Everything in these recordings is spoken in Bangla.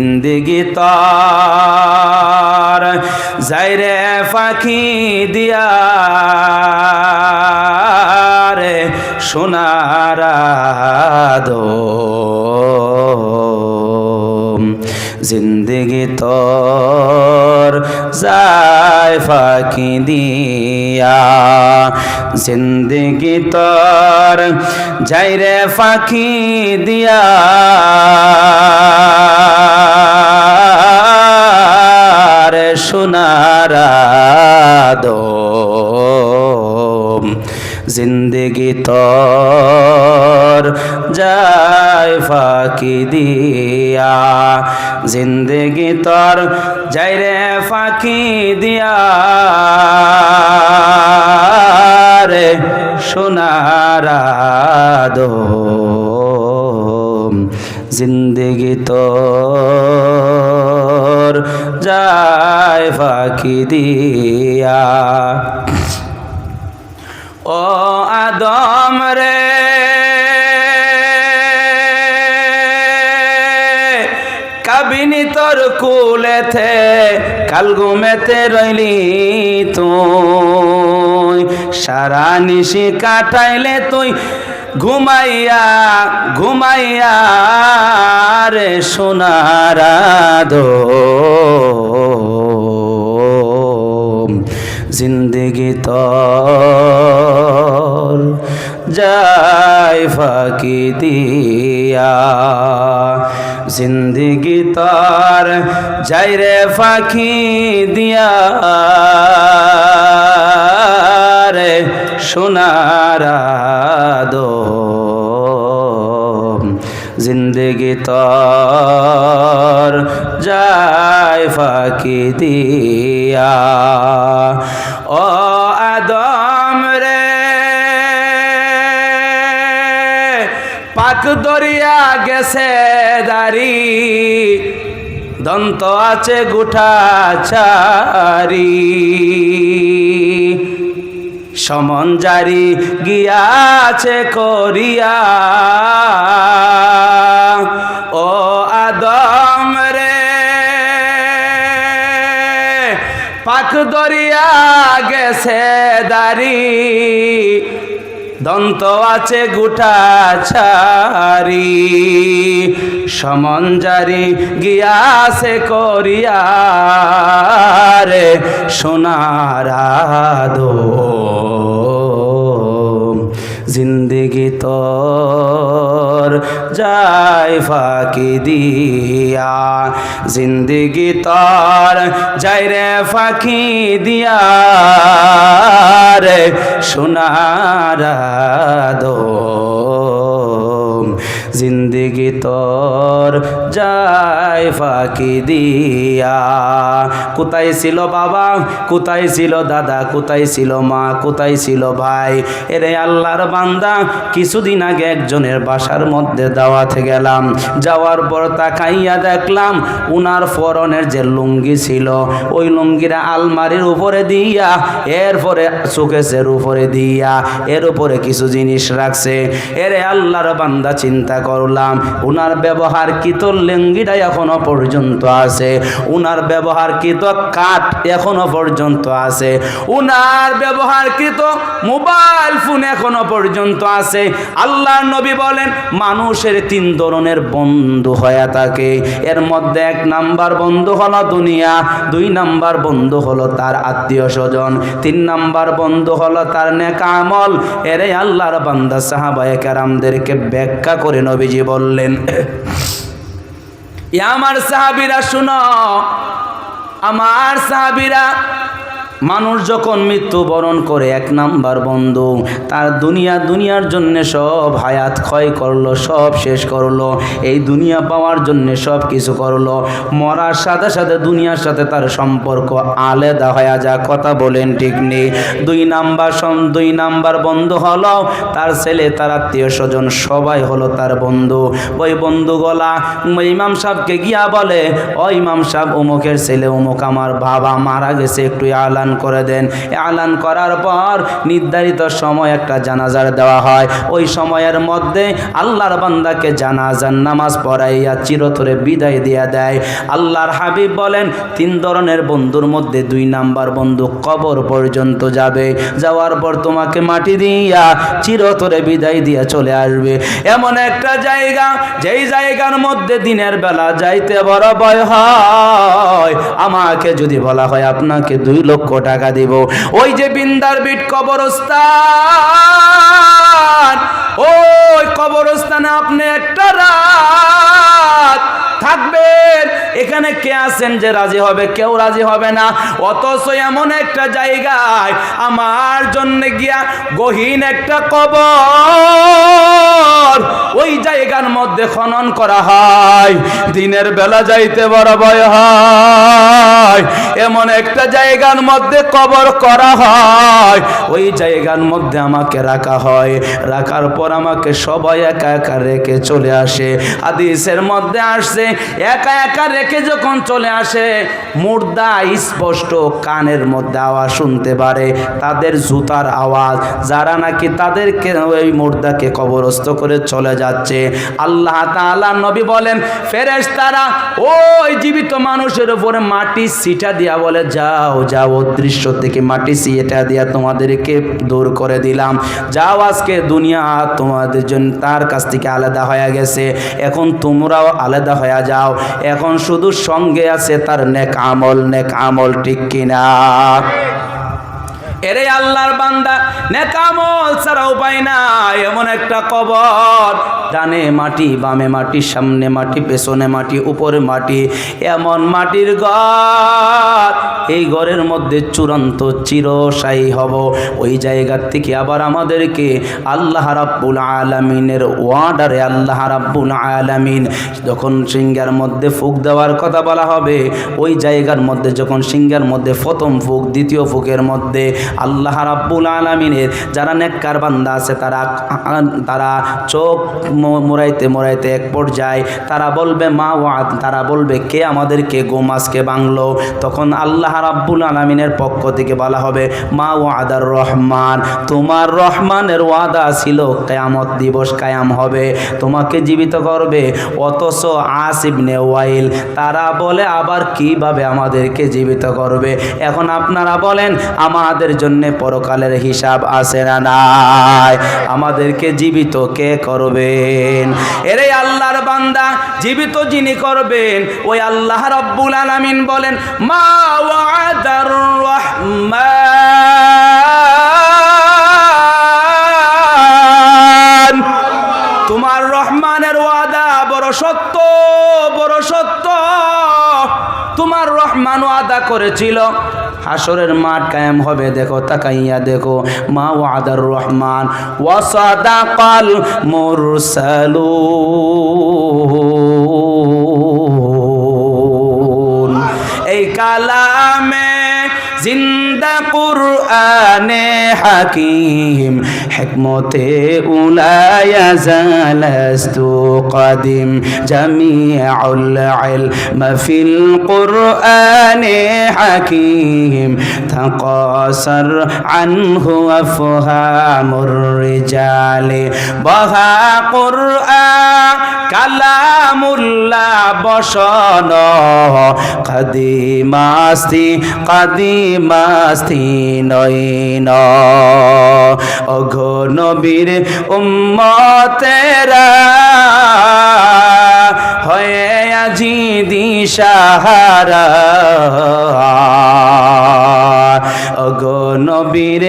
জিন্দগি তর যাইরে ফাঁকি দিয়া রে সোনার আদম জিন্দগি তোর যায় ফাঁকি দিয়া জিন্দগি তোর যাইরে ফাঁকি দিয়া রে সোনার আদম জিন্দগি তোর যায় ফাঁকি দিয়া জিন্দগি তোর যাই রে ফাঁকি দিয়া রে সোনার আদম জিন্দগি তোর যায় ফাঁকি দিয়া ও আদম রে কাবিনী তোর কুলেতে কাল ঘুমেতে রইলি তুই সারা নিশি কাটাইলে তুই ঘুমাইয়া ঘুমাইয়া রে সোনার আদম জিন্দগি তোর যায় ফাঁকি দিয়া জিন্দগি তোর যাই রে ফাঁকি দিয়া রে সোনার আদম জিন্দগি তোর যায় ফাঁকি দিয়া ও আদম রে পাক দরিয়া গেছে দাড়ি দন্ত আছে গুঠা চারি সমন জারি গিয়াছে করিয়া ও আদম রে পাক দরিয়া গেছে দাড়ি দন্ত আছে গুঠা ছারি সমন জারি গিয়াছে করিয়া রে সোনার আদম জিন্দগি তোর যায় ফাঁকি দিয়া জিন্দগি তোর যায় রে ফাঁকি দিয়া রে সোনার আদম জিন্দগি তোর যায় ফাঁকি দিয়া কোথায় ছিল বাবা কোথায় ছিল দাদা কোথায় ছিল মা কোথায় ছিল ভাই এরে আল্লাহর বান্দা কিছুদিন আগে একজনের বাসার মধ্যে দাওয়াতে গেলাম যাওয়ার পর তাকাইয়া দেখলাম উনার পরনের যে লুঙ্গি ছিল ওই লুঙ্গিরা আলমারির উপরে দিয়া এরপরে শোকেসের উপরে দিয়া এর উপরে কিছু জিনিস রাখছে এরে আল্লাহর বান্দা চিন্তা করলাম উনার ব্যবহার কৃত লুঙ্গিটা এখনো পর্যন্ত আছে উনার ব্যবহার কৃত কাঠ এখনো পর্যন্ত আছে উনার ব্যবহার কৃত মোবাইল ফোন এখনো পর্যন্ত আছে আল্লাহর নবী বলেন মানুষের তিন ধরনের বন্ধু হয়ে থাকে এর মধ্যে এক নাম্বার বন্ধু হলো দুনিয়া দুই নাম্বার বন্ধু হলো তার আত্মীয় স্বজন তিন নাম্বার বন্ধু হলো তার নেক আমল এরে আল্লাহর বান্দা সাহাবায়ে কেরামদেরকে ব্যাখ্যা করে নবীজি বললেন আমার সাহাবীরা শুনো আমার সাহাবীরা মানুষ যখন মৃত্যুবরণ করে এক নাম্বার বন্ধু তার দুনিয়ার জন্য সব হায়াত ক্ষয় করলো সব শেষ করলো এই দুনিয়া পাওয়ার জন্য সব কিছু করলো মরার সাথে সাথে দুনিয়ার সাথে তার সম্পর্ক আলাদা হয়ে যা কথা বলেন ঠিক নেই দুই নাম্বার বন্ধু হলো তার ছেলে তার আত্মীয় স্বজন সবাই হলো তার বন্ধু ওই বন্ধুগুলা ইমাম সাহেবকে গিয়া বলে ও ইমাম সাহেব অমুকের ছেলে অমুক আমার বাবা মারা গেছে একটু আলান এলান করে দেন। এলান করার পর নির্ধারিত সময় একটা জানাজার দেওয়া হয়। ওই সময়ের মধ্যে আল্লাহর বান্দাকে জানাজার নামাজ পড়াইয়া চিরতরে বিদায় দিয়া দেয়। আল্লাহর হাবিব বলেন 3 ধরনের বন্ধুর মধ্যে 2 নাম্বার বন্ধু কবর পর্যন্ত যাবে, যাওয়ার পর তোমাকে মাটি দিয়া চিরতরে বিদায় দিয়া চলে আসবে। এমন একটা জায়গা, যেই জায়গার মধ্যে দিনের বেলা যাইতে বড় ভয় হয়। আমাকে যদি বলা হয় আপনাকে 2 লক্ষ টাকা দিব, ওই যে বিন্দার বিট কবরস্থান, ওই কবরস্থানে আপনি একটা রাত থাকবেন, এখানে কে আছেন যে রাজি হবে? কেউ রাজি হবে না। অথচ এমন একটা জায়গায় আমার জন্য গিয়া গহীন একটা কবর, ওই জায়গার মধ্যে খনন করা হয়, দিনের বেলা যাইতে বড় ভয় হয়। এমন একটা জায়গার মধ্যে কবর করা হয়, ওই জায়গার মধ্যে আমাকে রাখা হয়। রাখার পর আমাকে সবাই একা একা রেখে চলে আসে। হাদিসের মধ্যে আসছে একা একা রেখে যখন চলে আসে, মুর্দা স্পষ্ট কানের মধ্যে আওয়াজ শুনতে পারে, তাদের জুতার আওয়াজ, যারা নাকি তাদেরকে ওই মুর্দাকে কবরস্থ করে চলে যাচ্ছে। আল্লাহ তাআলা নবী বলেন ফেরেশতারা ওই জীবিত মানুষের উপরে মাটি ছিটা দিয়া বলে, যাও যাও, দৃশ্য থেকে মাটি ছিটা দিয়া তোমাদেরকে দূর করে দিলাম, যাও, আজকে দুনিয়া তোমাদের জন্য তার কাছ থেকে আলাদা হয়ে গেছে, এখন তোমরাও আলাদা হয়ে যাও, এখন শুধু সঙ্গে আছে তার নেক আমল, ঠিক কিনা? এরে আল্লাহর বান্দা, নেক আমল ছাড়া উপায় নাই। এমন একটা কবর, ডানে মাটি, বামে মাটি, সামনে মাটি, পেছনে মাটি, উপরে মাটি, এমন মাটির ঘর। এই ঘরের মধ্যে চূড়ান্ত চিরস্থায়ী হব। ওই জায়গার থেকে আবার আমাদেরকে আল্লাহ রাব্বুল আলামিনের ওয়ার্ডারে আল্লাহ রাব্বুল আলামিন যখন সিংহের মধ্যে ফুঁক দেওয়ার কথা বলা হবে, ওই জায়গার মধ্যে যখন সিংহের মধ্যে প্রথম ফুঁক, দ্বিতীয় ফুঁকের মধ্যে আল্লাহ রাব্বুল আলামিনের যারা নেককার বান্দা আছে তারা চোখ মোড়াইতে মোড়াইতে এক পর্যায়ে তারা বলবে মা ওয়াদ, তারা বলবে কে আমাদেরকে ঘুম আজকে ভাঙলো? তখন আল্লাহ রাব্বুল আলামিনের পক্ষ থেকে বলা হবে মা ওয়াদার রহমান, তোমার রহমানের ওয়াদা ছিল কিয়ামত দিবস কায়াম হবে, তোমাকে জীবিত করবে। অথচ আস ইবনে ওয়াইল তারা বলে আবার কিভাবে আমাদেরকে জীবিত করবে? এখন আপনারা বলেন আমাদের জন্য পরকালের হিসাব আছে না নাই? আমাদেরকে জীবিত কে করবেন? এরে আল্লাহর বান্দা, জীবিত যিনি করবেন ওই আল্লাহ রাব্বুল আলামিন বলেন মা ওয়াদার রহমান, তোমার রহমানের ওয়াদা বড় সত্য, বড় সত্য। তোমার রহমান ওয়াদা করেছিল হাসরের মাঠ কায়েম হবে। দেখো, তাকাইয়া দেখো, মা ওয়াদার রহমান ওয়া সাদাকাল মুরসালুন। এই কালামে জিন্দা কুরআনে হাকিম, হিকমতে উলায়া জালাস্তু কাদিম, জামিউল ইলম ফিল কুরআনে হাকিম, তাকাসার আনহু আফহামুর রিজালে, বাহা কুরআন কালামুল্লাহ বসন, কাদিমাস্তি নয়ন। ওগো নবীর উম্মতেরা হয়ে আজি দিশাহারা, ওগো নবীর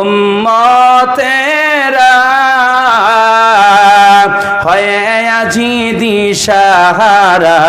উম্মতেরা হয়ে আজি দিশাহারা।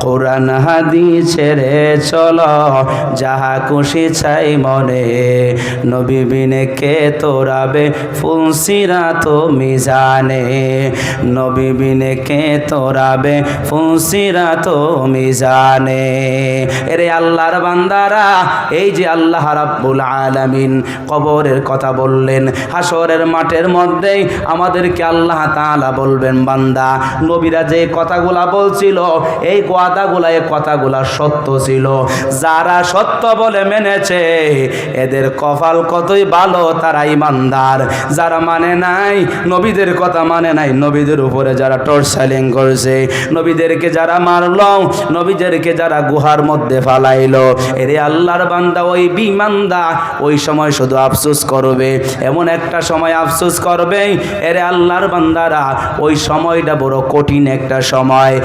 কোরআন হাদিস ছেড়ে চলো, যাহা খুশি চাই মনে, নবী বিনে কে তোরাবে ফুলসিরাত মিজানে, নবী বিনে কে তোরাবে ফুলসিরাত মিজানে। এরে আল্লাহর বান্দারা, এই যে আল্লাহ রাব্বুল আলামিন কবরের কথা বললেন, হাসরের মাঠের মধ্যেই আমাদেরকে আল্লাহ তাআলা বলবেন বান্দা, নবীরা যে কথাগুলা বলছিল এই কথাগুলা কথাগুলা সত্য ছিল। যারা সত্য বলে মেনেছে এদের কপাল কতই ভালো, তারা ইমানদার। যারা মানে নাই, নবীদের কথা মানে নাই, নবীদের উপরে যারা টর্চারিং করছে, নবীদেরকে যারা মারলো, নবীদেরকে যারা গুহার মধ্যে ফালাইলো, এরে আল্লাহর বান্দা ওই বিমানদা ওই সময় শুধু আফসোস করবে। এমন একটা সময় আফসোস করবে এরে আল্লাহর বান্দারা, ওই সময়টা বড় কঠিন একটা সময়।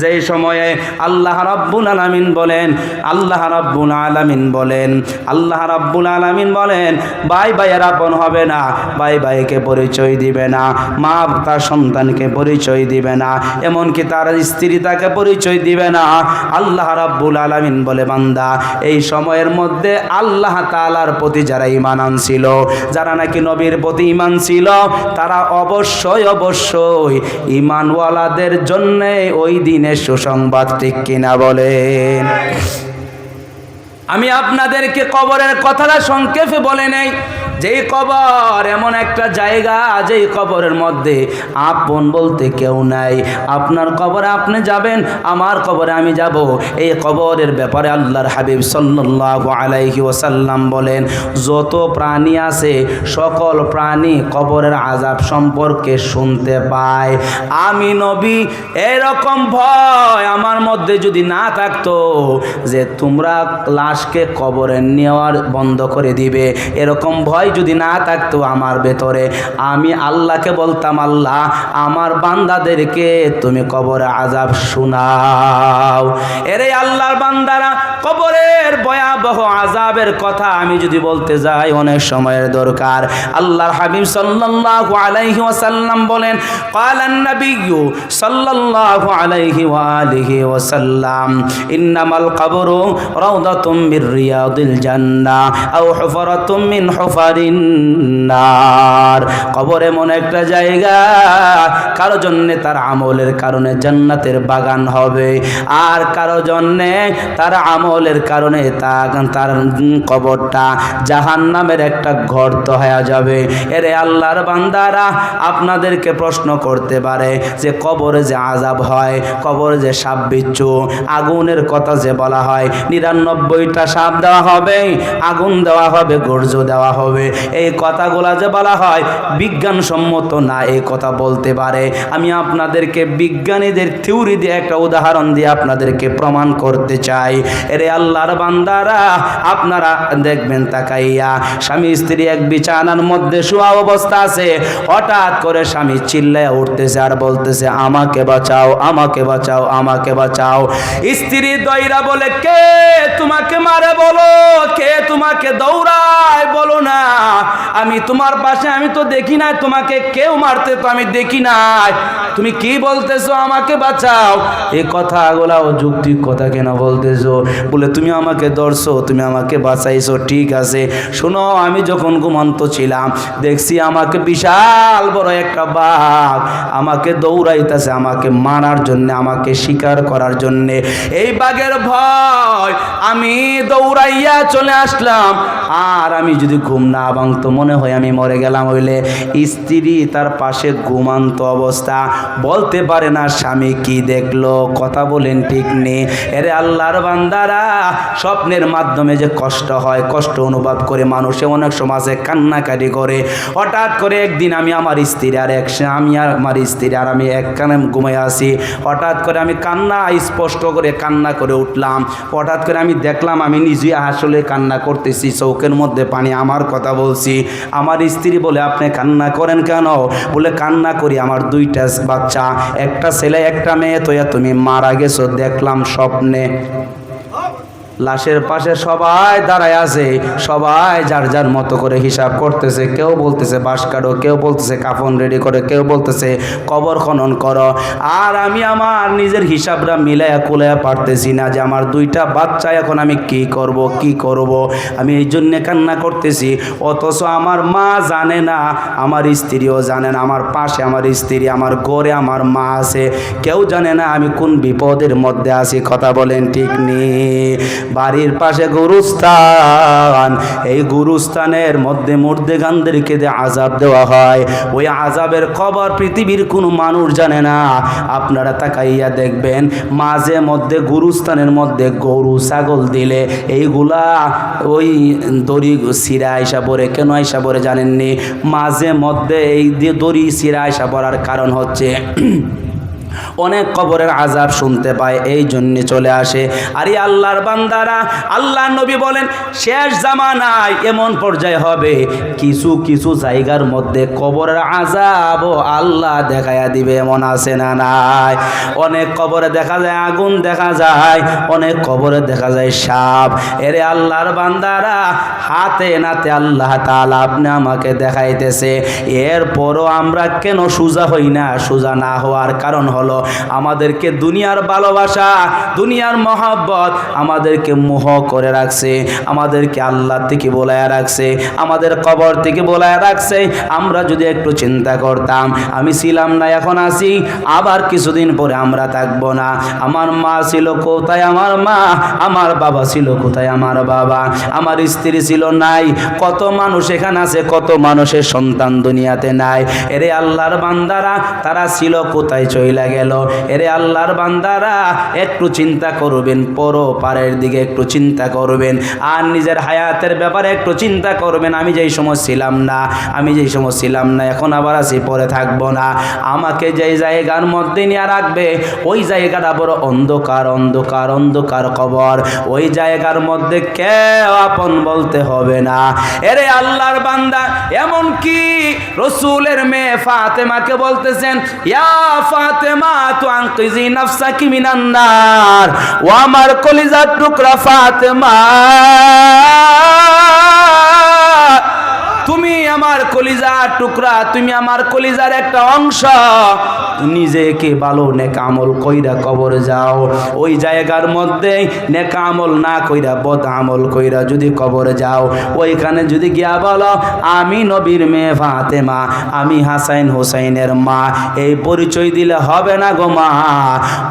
যেই সময়ে আল্লাহ রাব্বুল আলামিন বলেন, আল্লাহ রাব্বুল আলামিন বলেন, আল্লাহ রাব্বুল আলামিন বলেন, ভাই ভাইয়ের আপন হবে না, ভাই ভাইকে পরিচয় দিবে না, মা তার সন্তানকে পরিচয় দিবে না, এমনকি তার স্ত্রী তাকে পরিচয় দিবে না। আল্লাহ রাব্বুল আলামিন বলে, বান্দা এই সময়ের মধ্যে আল্লাহ তাআলার প্রতি যারা ঈমান আনছিল, যারা নাকি নবীর প্রতি ঈমান ছিল, তারা অবশ্যই অবশ্যই ঈমানওয়ালাদের জন্য ওই দিনের সুসংবাদ, ঠিক কিনা বলেন? আমি আপনাদেরকে কবরের কথাটা সংক্ষেপে বলে নেই। যেই কবর এমন একটা জায়গা, যেই কবরের মধ্যে আপন বলতে কেউ নাই। আপনার কবরে আপনি যাবেন, আমার কবরে আমি যাব। এই কবরের ব্যাপারে আল্লাহর হাবিব সাল্লাল্লাহু আলাইহি ওয়াসাল্লাম বলেন, যত প্রাণী আছে সকল প্রাণী কবরের আযাব সম্পর্কে শুনতে পায়। আমি নবী এরকম ভয় আমার মধ্যে যদি না থাকতো যে তোমরা লাশকে কবরে নেওয়ার বন্ধ করে দিবে, এরকম ভয় যদি না থাকতো আমার ভেতরে, আমি আল্লাহকে বলতাম, আল্লাহ আমার বান্দাদেরকে তুমি কবরে আযাব শোনাও। এরে আল্লাহর বান্দারা, কবরের ভয়াবহ আযাবের কথা আমি যদি বলতে যাই অনেক সময়ের দরকার। আল্লাহর হাবিব সাল্লাল্লাহু আলাইহি ওয়াসাল্লাম বলেন, ক্বালান নাবিয়্যু সাল্লাল্লাহু আলাইহি ওয়া আলিহি ওয়াসাল্লাম, ইন্নামাল কবরু রাউদাতুম মির রিয়াদিল জান্নাহ আও হুফরাতুম মিন হুফারিন নার। কবর এমন একটা জায়গা, কারো জন্যে তার আমলের কারণে জান্নাতের বাগান হবে, আর কারো জন্যে তার আমলের কারণে তার কবরটা জাহান্নামের একটা গর্ত হয়ে যাবে। এরে আল্লাহর বান্দারা, আপনাদেরকে প্রশ্ন করতে পারে যে কবরে যে আযাব হয়, কবরে যে সাপ বিচ্ছু আগুনের কথা যে বলা হয়, 99টা সাপ দেওয়া হবে, আগুন দেওয়া হবে, গর্জ দেওয়া হবে, এই কথাগুলা যে বলা হয় বিজ্ঞানসম্মত না, এই কথা বলতে পারে। আমি আপনাদেরকে বিজ্ঞানীদের থিওরি দিয়ে একটা উদাহরণ দিয়ে আপনাদেরকে প্রমাণ করতে চাই। এরে আল্লাহর বান্দারা, আপনারা দেখবেন তাকাইয়া, স্বামী স্ত্রী এক বিছানার মধ্যে শোয়া অবস্থা আছে, হঠাৎ করে স্বামী চিল্লায় উঠতেছে আর বলতেছে, আমাকে বাঁচাও, আমাকে বাঁচাও, আমাকে বাঁচাও। স্ত্রী দইরা বলে, কে তোমাকে মারে বলো, কে তোমাকে দৌড়ায় বলো না, আমি তোমার পাশে, আমি তো দেখি নাই তোমাকে কেউ মারতে, তো আমি দেখি নাই, তুমি কি বলতেছো আমাকে বাঁচাও? এই কথাগুলা অযৌক্তিক কথা কেন বলতেছো? বলে, তুমি আমাকে ধরছো, তুমি আমাকে বাঁচাইছো, ঠিক আছে, শোনো, আমি যখন ঘুমন্ত ছিলাম দেখছি আমাকে বিশাল বড় একটা বাঘ আমাকে দৌড়াইতেছে, আমাকে মারার জন্য, আমাকে শিকার করার জন্যে। এই বাঘের ভয় আমি দৌড়াইয়া চলে আসলাম, আর আমি যদি ঘুম না ভাঙতো মনে হয় আমি মরে গেলাম। হইলে স্ত্রী তার পাশে ঘুমান্ত অবস্থা, বলতে পারে না স্বামী কি দেখলো, কথা বলেন ঠিক নেই। এরে আল্লাহর বান্দারা, স্বপ্নের মাধ্যমে যে কষ্ট হয়, কষ্ট অনুভব করে মানুষে অনেক সমাজে কান্নাকাটি করে। হঠাৎ করে একদিন আমি আমার স্ত্রী আর আমি একখানে ঘুমাই আছি, হঠাৎ করে আমি কান্না স্পষ্ট করে কান্না করে উঠলাম। হঠাৎ করে আমি দেখলাম আমি নিজে আসলে কান্না করতেছি, চোখের মধ্যে পানি, আমার কথা বলছি। আমার স্ত্রী বলে, আপনি কান্না করেন কেন? বলে, কান্না করি আমার 2টা বাচ্চা, একটা ছেলে একটা মেয়ে, তো তুমি মারা গেছো দেখলাম স্বপ্নে। লাশের পাশে সবাই দাঁড়ায় আছে, সবাই যার যার মতো করে হিসাব করতেছে, কেউ বলতেছে বাঁশ কাটো, কেউ বলতেছে কাফন রেডি করে, কেউ বলতেছে কবর খনন করো। আর আমি আমার নিজের হিসাবটা মিলাইয়া কুলাইয়া পারতেছি না যে আমার 2টা বাচ্চা এখন আমি কি করব। আমি এই জন্যে কান্না করতেছি। অথচ আমার মা জানে না, আমার স্ত্রীও জানে না, আমার পাশে আমার স্ত্রী, আমার ঘরে আমার মা আছে, কেউ জানে না আমি কোন বিপদের মধ্যে আছি, কথা বলেন ঠিক নেই। বাড়ির পাশে গুরুস্থান, এই গুরুস্থানের মধ্যে মুর্দেগানদেরকে আযাব দেওয়া হয়। ওই আযাবের খবর পৃথিবীর কোনো মানুষ জানে না। আপনারা তাকাইয়া দেখবেন মাঝে মধ্যে গুরুস্থানের মধ্যে গরু ছাগল দিলে এইগুলা ওই দড়ি ছিঁড়া আইসা পড়ে। কেন আইসা পড়ে জানেননি? মাঝে মধ্যে এই দড়ি ছিঁড়া আইসা পড়ার কারণ হচ্ছে অনেক কবরের আযাব শুনতে পায়, এই জন্য চলে আসে। আরে আল্লাহর বান্দারা, আল্লাহ নবী বলেন শেষ জামানায় এমন পর্যায়ে হবে কিছু কিছু জায়গার মধ্যে কবরের আযাব আল্লাহ দেখাইয়া দিবে। এমন আছে না নাই? অনেক কবরে দেখা যায় আগুন, দেখা যায় অনেক কবরে দেখা যায় সাপ। এরে আল্লাহর বান্দারা, হাতে নাতে আল্লাহ তাআলা আপনি আমাকে দেখাইতেছে। এরপরও আমরা কেন সোজা হই না? সোজা না হওয়ার কারণ হলো আমাদেরকে দুনিয়ার ভালোবাসা, দুনিয়ার মহব্বত আমাদেরকে মোহ করে রাখছে, আমাদেরকে আল্লাহ থেকে বলায়া রাখছে, আমাদের কবর থেকে বলায়া রাখছে। আমরা যদি একটু চিন্তা করতাম, আমি ছিলাম না, এখন আছি, আবার কিছুদিন পরে আমরা থাকবো না। আমার মা ছিল কোথায়? আমার মা। আমার বাবা ছিল কোথায়? আমার বাবা। আমার স্ত্রী ছিল নাই। কত মানুষ এখানে আছে, কত মানুষের সন্তান দুনিয়াতে নাই। এরে আল্লাহর বান্দারা, তারা ছিল কোথায়? চইলা গেল। এরে আল্লাহর বান্দারা, একটু চিন্তা করবেন, পরপারের দিকে একটু চিন্তা করবেন, আর নিজের হায়াতের ব্যাপারে একটু চিন্তা করবেন। আমি যেই সময় ছিলাম না, আমি যেই সময় ছিলাম না, এখন আবার আছি, পরে থাকবো না। আমাকে যেই জায়গার মধ্যে নিয়ে রাখবে, ওই জায়গাটা বড় অন্ধকার, অন্ধকার, অন্ধকার কবর। ওই জায়গার মধ্যে কেউ আপন বলতে হবে না। এরে আল্লাহর বান্দা, এমন কি রসুলের মেয়ে ফাতেমাকে বলতেছেন, ইয়া ফাতেমা তু আনকিজি নাফসাকি মিনান নার। ও আমার কলিজার টুকরা ফাতেমা, তুমি আমার কলিজার টুকরা, তুমি আমার কলিজার একটা অংশ। নিজেকে ভালো নেক আমল কইরা কবরে যাও। ওই জায়গার মধ্যে নেক আমল না কইরা বদ আমল কইরা যদি কবরে যাও, ওইখানে যদি গিয়া বলো আমি নবীর মেয়ে ফাতেমা, আমি হাসাইন হোসাইনের মা, এই পরিচয় দিলে হবে না গো মা।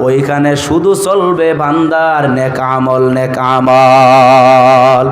ওইখানে শুধু চলবে বান্দার নেক আমল, নেক আমল।